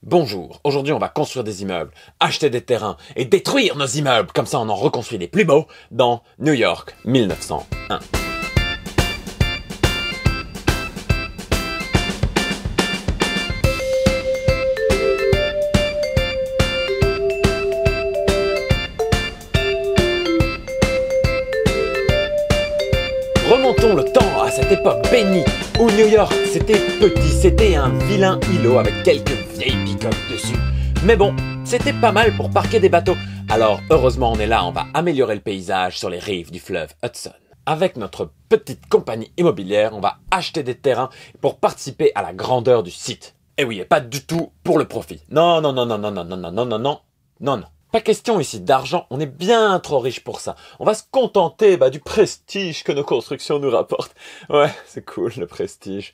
Bonjour, aujourd'hui on va construire des immeubles, acheter des terrains et détruire nos immeubles, comme ça on en reconstruit les plus beaux dans New York 1901. Remontons le temps à cette époque bénie où New York c'était petit, c'était un vilain îlot avec quelques vieilles pick-up dessus. Mais bon, c'était pas mal pour parquer des bateaux. Alors heureusement on est là, on va améliorer le paysage sur les rives du fleuve Hudson. Avec notre petite compagnie immobilière, on va acheter des terrains pour participer à la grandeur du site. Et oui, et pas du tout pour le profit. Non, non, non, non, non, non, non, non, non, non, non, non, non. Pas question ici d'argent, on est bien trop riche pour ça. On va se contenter du prestige que nos constructions nous rapportent. Ouais, c'est cool le prestige,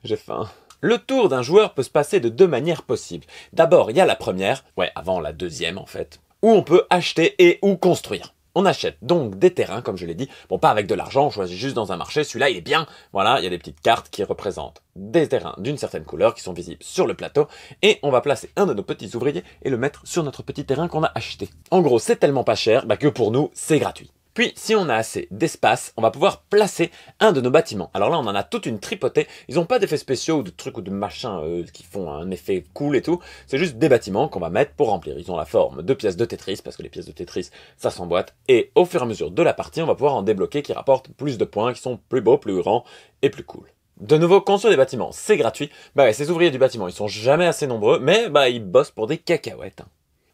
j'ai faim. Le tour d'un joueur peut se passer de deux manières possibles. D'abord, il y a la première, avant la deuxième en fait, où on peut acheter et ou construire. On achète donc des terrains, comme je l'ai dit. Bon, pas avec de l'argent, on choisit juste dans un marché. Celui-là, il est bien. Voilà, il y a des petites cartes qui représentent des terrains d'une certaine couleur qui sont visibles sur le plateau. Et on va placer un de nos petits ouvriers et le mettre sur notre petit terrain qu'on a acheté. En gros, c'est tellement pas cher que pour nous, c'est gratuit. Puis, si on a assez d'espace, on va pouvoir placer un de nos bâtiments. Alors là, on en a toute une tripotée. Ils n'ont pas d'effets spéciaux ou de trucs ou de machins qui font un effet cool et tout. C'est juste des bâtiments qu'on va mettre pour remplir. Ils ont la forme de pièces de Tetris, parce que les pièces de Tetris, ça s'emboîte. Et au fur et à mesure de la partie, on va pouvoir en débloquer qui rapportent plus de points, qui sont plus beaux, plus grands et plus cool. De nouveau, construire des bâtiments, c'est gratuit. Ces ouvriers du bâtiment, ils sont jamais assez nombreux, mais ils bossent pour des cacahuètes.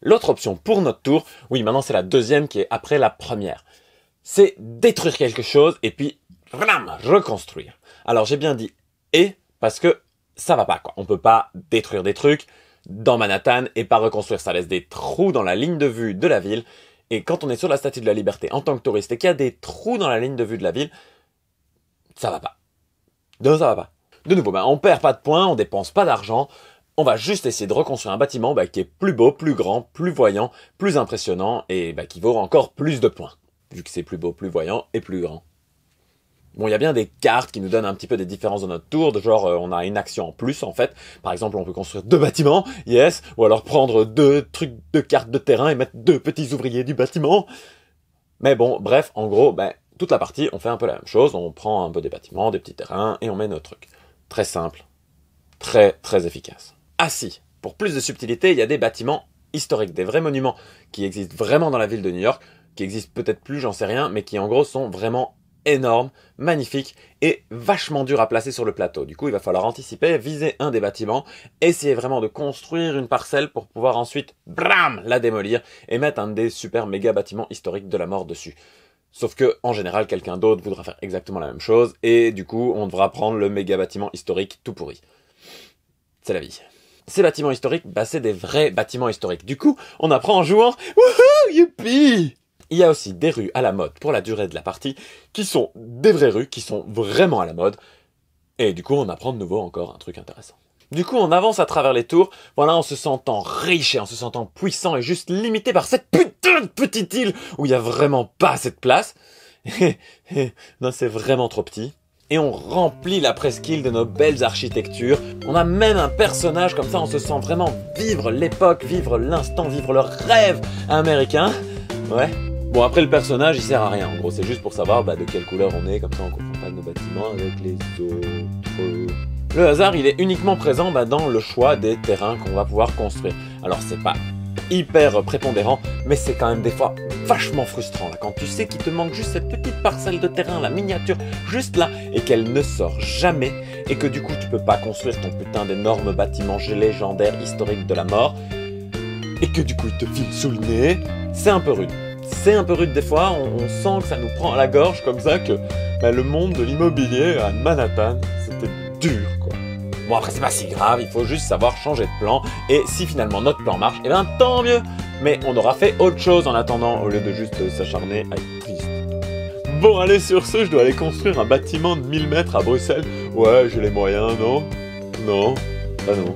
L'autre option pour notre tour, oui, maintenant c'est la deuxième qui est après la première. C'est détruire quelque chose et puis reconstruire. Alors j'ai bien dit et parce que ça va pas quoi. On peut pas détruire des trucs dans Manhattan et pas reconstruire. Ça laisse des trous dans la ligne de vue de la ville. Et quand on est sur la Statue de la Liberté en tant que touriste et qu'il y a des trous dans la ligne de vue de la ville, ça va pas. Non, ça va pas. De nouveau, on perd pas de points, on dépense pas d'argent. On va juste essayer de reconstruire un bâtiment qui est plus beau, plus grand, plus voyant, plus impressionnant et qui vaut encore plus de points. Vu que c'est plus beau, plus voyant et plus grand. Bon, il y a bien des cartes qui nous donnent un petit peu des différences de notre tour, de genre on a une action en plus en fait. Par exemple, on peut construire 2 bâtiments, yes, ou alors prendre 2 cartes de terrain et mettre 2 petits ouvriers du bâtiment. Mais bon, bref, en gros, toute la partie, on fait un peu la même chose, on prend un peu des bâtiments, des petits terrains et on met nos trucs. Très simple, très très efficace. Ah si, pour plus de subtilité, il y a des bâtiments historiques, des vrais monuments qui existent vraiment dans la ville de New York, qui existent peut-être plus, j'en sais rien, mais qui en gros sont vraiment énormes, magnifiques et vachement durs à placer sur le plateau. Du coup, il va falloir anticiper, viser un des bâtiments, essayer vraiment de construire une parcelle pour pouvoir ensuite, bram, la démolir et mettre un des super méga bâtiments historiques de la mort dessus. Sauf que, en général, quelqu'un d'autre voudra faire exactement la même chose et du coup, on devra prendre le méga bâtiment historique tout pourri. C'est la vie. Ces bâtiments historiques, c'est des vrais bâtiments historiques. Du coup, on apprend en jouant. Wouhou, youpi! Il y a aussi des rues à la mode pour la durée de la partie, qui sont des vraies rues, qui sont vraiment à la mode. Et du coup, on apprend de nouveau encore un truc intéressant. Du coup, on avance à travers les tours, en se sentant riche et en se sentant puissant et juste limité par cette putain de petite île où il y a vraiment pas assez de place. Non, c'est vraiment trop petit. Et on remplit la presqu'île de nos belles architectures. On a même un personnage comme ça, on se sent vraiment vivre l'époque, vivre l'instant, vivre le rêve américain. Ouais. Bon, après le personnage, il sert à rien. En gros, c'est juste pour savoir de quelle couleur on est, comme ça on comprend pas nos bâtiments avec les autres. Le hasard, il est uniquement présent dans le choix des terrains qu'on va pouvoir construire. Alors, c'est pas hyper prépondérant, mais c'est quand même des fois vachement frustrant là, quand tu sais qu'il te manque juste cette petite parcelle de terrain, la miniature, juste là, et qu'elle ne sort jamais, et que du coup tu peux pas construire ton putain d'énorme bâtiment légendaire historique de la mort, et que du coup il te file sous le nez, c'est un peu rude. C'est un peu rude des fois, on sent que ça nous prend à la gorge comme ça, que le monde de l'immobilier à Manhattan, c'était dur quoi. Bon après c'est pas si grave, il faut juste savoir changer de plan, et si finalement notre plan marche, tant mieux. Mais on aura fait autre chose en attendant, au lieu de juste s'acharner à être triste. Bon allez, sur ce, je dois aller construire un bâtiment de 1000 mètres à Bruxelles. Ouais, j'ai les moyens, non? Non? Bah non.